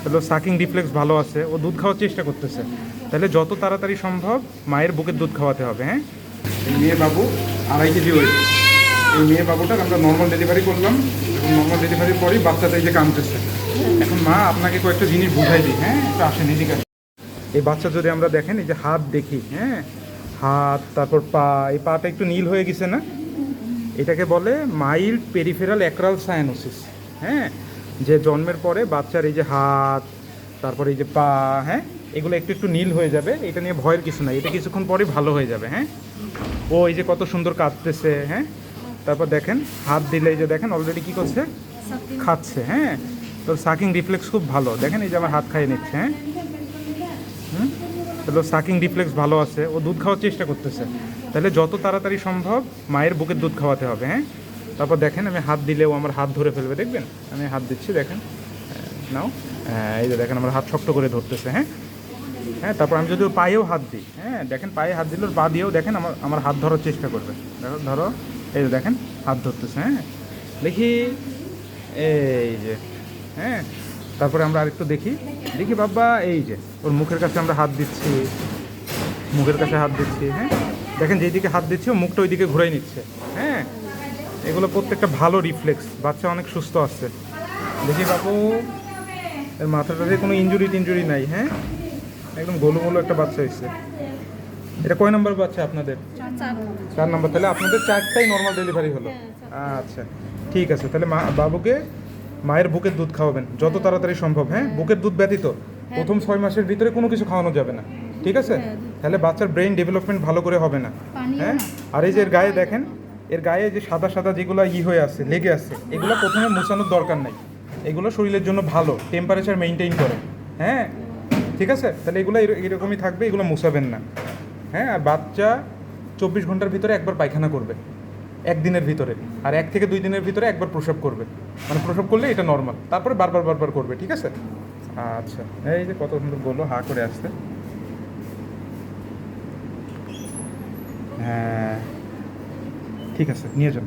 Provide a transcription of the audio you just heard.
তাহলে sucking reflex ভালো আছে, ও দুধ খাওয়ার চেষ্টা করতেছে। তাহলে যত তাড়াতাড়ি সম্ভব মায়ের বুকের দুধ খাওয়াতে হবে। হ্যাঁ, এই মেয়ে বাবু 2.5 কেজি ওয়েট। এই মেয়ে বাবুটার আমরা নর্মাল ডেলিভারি করলাম এবং নর্মাল ডেলিভারির পরেই বাচ্চাটা এই যে কামতেছে। এখন মা আপনাকে কয়েকটা জিনিস বুঝাই দিই। হ্যাঁ, একটু আসেন এদিকে। এই বাচ্চা যদি আমরা দেখেন, এই যে হাত দেখি, হ্যাঁ হাত, তারপর পা, এই পাটা একটু নীল হয়ে গেছে না, এটাকে বলে মাইল্ড পেরিফেরাল অ্যাক্রাল সায়ানোসিস। হ্যাঁ, যে জন্মের পরে বাচ্চার এই যে হাত, তারপর এই যে পা, হ্যাঁ এগুলো একটু একটু নীল হয়ে যাবে। এটা নিয়ে ভয়ের কিছু নাই, এটা কিছুক্ষণ পরে ভালো হয়ে যাবে। হ্যাঁ, ও এই যে কত সুন্দর কাঁদতেছে। হ্যাঁ, তারপর দেখেন হাত দিলে এই যে দেখেন অলরেডি কী করছে, খাচ্ছে। হ্যাঁ, তোর সাকিং রিফ্লেক্স খুব ভালো, দেখেন এই যে আমার হাত খাইয়ে নিচ্ছে। হ্যাঁ, তাহলে সাকিং রিফ্লেক্স ভালো আছে, ও দুধ খাওয়ার চেষ্টা করতেছে। তাহলে যত তাড়াতাড়ি সম্ভব মায়ের বুকের দুধ খাওয়াতে হবে। হ্যাঁ, তারপর দেখেন আমি হাত দিলেও আমার হাত ধরে ফেলবে, দেখবেন আমি হাত দিচ্ছি, দেখেন নাও। হ্যাঁ, এই যে দেখেন আমার হাত শক্ত করে ধরতেছে। হ্যাঁ, হ্যাঁ তারপর আমি যদি ওর পায়েও হাত দিই, হ্যাঁ দেখেন পায়ে হাত দিলে ওর পা দিয়েও দেখেন আমার আমার হাত ধরার চেষ্টা করবে। দেখো ধরো, এই যে দেখেন হাত ধরতেছে। হ্যাঁ, দেখি এই যে, হ্যাঁ তারপরে আমরা আরেকটু দেখি, দেখি বাবা এই যে ওর মুখের কাছে আমরা হাত দিচ্ছি, মুখের কাছে হাত দিচ্ছি। হ্যাঁ, দেখেন যেদিকে হাত দিচ্ছি ও মুখটা ওইদিকে ঘুরাই নিচ্ছে। হ্যাঁ, এগুলো প্রত্যেকটা ভালো রিফ্লেক্স, বাচ্চা অনেক সুস্থ আসছে। দেখি বাবু এর মাথাটাতে কোনো ইনজুরি টিনজুরি নাই। হ্যাঁ, একদম গোলুমোলো একটা বাচ্চা হয়েছে। এটা কয় নম্বর বাচ্চা আপনাদের? 4 নম্বর। তাহলে আপনাদের 4টাই নর্মাল ডেলিভারি হলো। আচ্ছা ঠিক আছে, তাহলে বাবুকে মায়ের বুকের দুধ খাওয়াবেন যত তাড়াতাড়ি সম্ভব। হ্যাঁ, বুকের দুধ ব্যতীত প্রথম 6 মাসের ভিতরে কোনো কিছু খাওয়ানো যাবে না, ঠিক আছে? তাহলে বাচ্চার ব্রেন ডেভেলপমেন্ট ভালো করে হবে না। হ্যাঁ, আর এই যে এর গায়ে দেখেন, এর গায়ে যে সাদা সাদা যেগুলো হয়ে আছে, লেগে আছে, এগুলো প্রথমে মোছানোর দরকার নাই। এগুলো শরীরের জন্য ভালো, টেম্পারেচার মেনটেন করে। হ্যাঁ, ঠিক আছে, তাহলে এগুলো এরকমই থাকবে, এগুলো মুছাবেন না। হ্যাঁ, আর বাচ্চা 24 ঘন্টার ভিতরে একবার পায়খানা করবে, একদিনের ভিতরে, আর 1 থেকে 2 দিনের ভিতরে একবার প্রসব করবে। মানে প্রসব করলে এটা নর্মাল, তারপরে বারবার বারবার করবে, ঠিক আছে? আচ্ছা, এই যে কত সুন্দর বললো হা করে আসতে। হ্যাঁ ঠিক আছে, নিয়ে যান।